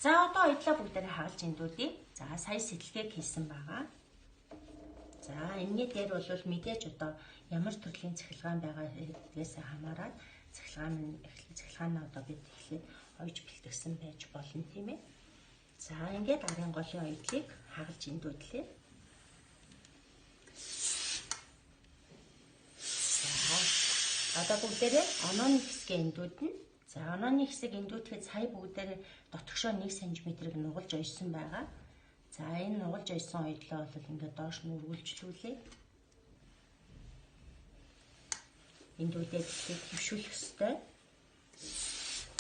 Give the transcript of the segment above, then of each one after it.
За одоо оёдлоо бүгдээрээ хагалж эндүүдээ. За сая сэтэлгээг хийсэн байгаа. За энэний дээр бол мэдээж одоо ямар төрлийн цахилгаан байгаа гэдгээс хамаарат цахилгаан нь одоо бид эхлээд ойж бэлтгэсэн байж болно тийм ээ. За ингээд арын голын оёдлыг хагалж эндүүдлээ. За одоо бүгдээрээ онооны хэсгээ эндүүднэ. За онооны хэсэг эндүүдэхэд сая бүгдээрээ дотгошоо 1 см-ийг нугалж ойсон байгаа. За энэ нугалж ойсон оёдлоо бол ингээд доош нь үргэлжлүүлээ. Эндүүдээ хөвшүүлэх ёстой.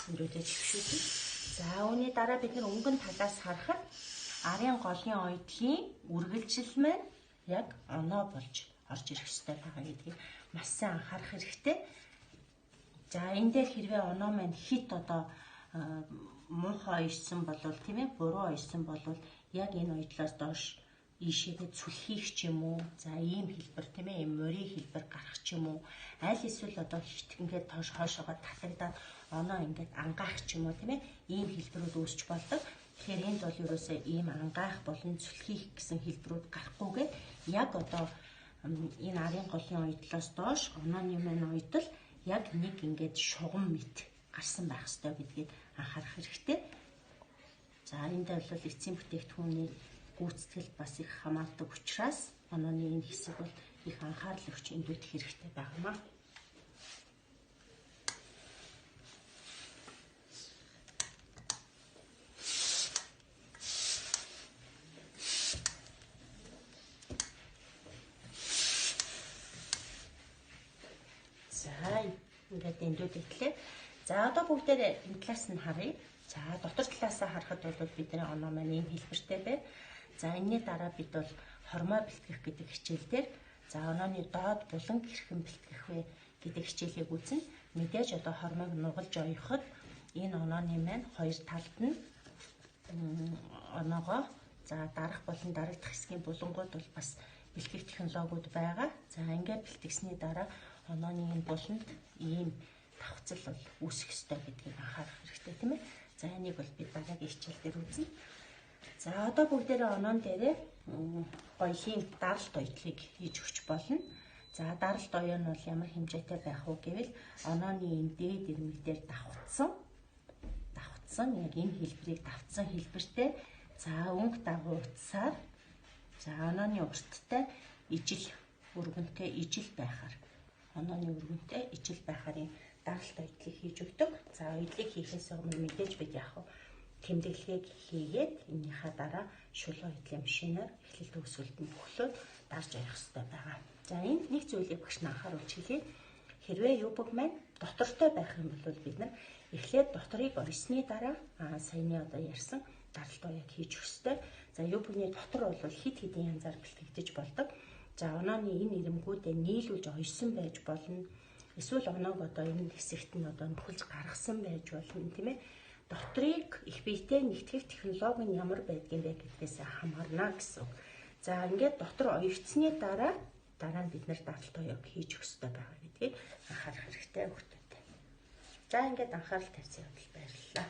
Эндүүдээ хөвшүүлээ. За үүний дараа бид нар өнгөн талаас харахад арын голын оёдлын үргэлжил маань яг оноо болж орж ирэх ёстой байгаа гэдгийг маш сайн анхаарах хэрэгтэй. За энэ дээр хэрвээ оноо маань хит одоо муухай ойсон болвол тийм ээ буруу ойсон болвол яг энэ оёдлоос доош ийшээгээ цүлхийх ч юм уу, за ийм хэлбэр тийм ээ, морийн хэлбэр гарах ч юм уу, аль эсвэл одоо хит ингээд тоош хоошоогоо татагдаад оноо ингээд ангаах ч юм уу тийм ээ, ийм хэлбэрүүд үүсч болдог. Тэгэхээр энд бол ерөөсөө ийм ангаах болон цүлхийх гэсэн хэлбэрүүд гарахгүйгээр яг одоо энэ арын голын оёдлоос доош онооны маань оёдол яг нэг ингээд шугам мэт гарсан байх ёстой гэдгийг анхаарах хэрэгтэй. За энд бол эцсийн бүтээгдэхүүний гүйцэтгэл бас их хамаардаг учраас онооны энэ хэсэг бол их анхаарал өгч эндүүдэх хэрэгтэй байнамаа. Ингээд эндүүд итлээ. За одоо бүгдээрээ энэ талаас нь харъя. За дотор талаасаа харахад бол бидний оноо маань ийм хэлбэртэй байна. За энэний дараа бид бол хормой бэлтгэх гэдэг хичээл дээр за онооны доод булан хэрхэн бэлтгэх вэ гэдэг хичээлийг үзнэ. Мэдээж одоо хормойг нугалж оёход энэ онооны маань хоёр талд нь оноогоо за дарах болон дарагдах хэсгийн булангууд бол бас бэлтгэх технологиуд байгаа. За ингээд бэлтгэсний дараа онооны энэ буланд ийм давхцал бол үүсэх ёстой гэдгийг анхаарах хэрэгтэй тийм ээ. За энийг бол бид дараагийн хичээл дээр үзнэ. За одоо бүгдээрээ оноон дээрээ гоёлын даралт оёдлыг хийж өгч болно. За даралт оёо нь бол ямар хэмжээтэй байх вэ гэвэл онооны энэ дээд ирмэг дээр давхцсан яг энэ хэлбэрийг давтсан хэлбэртэй за өнгө дагуу утсаар за онооны урттай ижил өргөнтэй ижил байхаар онооны өргөнтэй ижил байхаар даралт оёдлыг хийж өгдөг. За оёдлыг хийхээс өмнө мэдээж бид яг тэмдэглэгийг хийгээд энийхээ дараа шулуун оёдлын машинаар эхлэл төгсгөлд нь бөхлөөд дарж явах хэрэгтэй байгаа. За энд нэг зүйлийг багш нь анхааруулж хэлье. Хэрвээ юбг маань дотортой байх юм бол бид нар эхлээд доторыг орсны дараа саяны одоо ярьсан даралт оёг хийж өгөх хэрэгтэй. За юбгний дотор бол хид хидийн янзаар бэлтгэгдэж болдог. За онооны энэ ирэмгүүдэд нийлүүлж ойсон байж болно. Эсвэл оноог одоо энэ хэсэгт нь одоо нөхөлж гаргасан байж болно тийм ээ. Доторыг их биетэй нэгтгэх технологи нь ямар байдгийг бэ гэдгээс хамаарна гэсэн. За ингээд дотор оёгдсны дараа нь бид нэр даралт оёг хийж өгөх хэрэгтэй байгаа гэдгийг анхаарах хэрэгтэй хүүхдүүд. За ингээд анхаарал тавьсан явдал баярлалаа.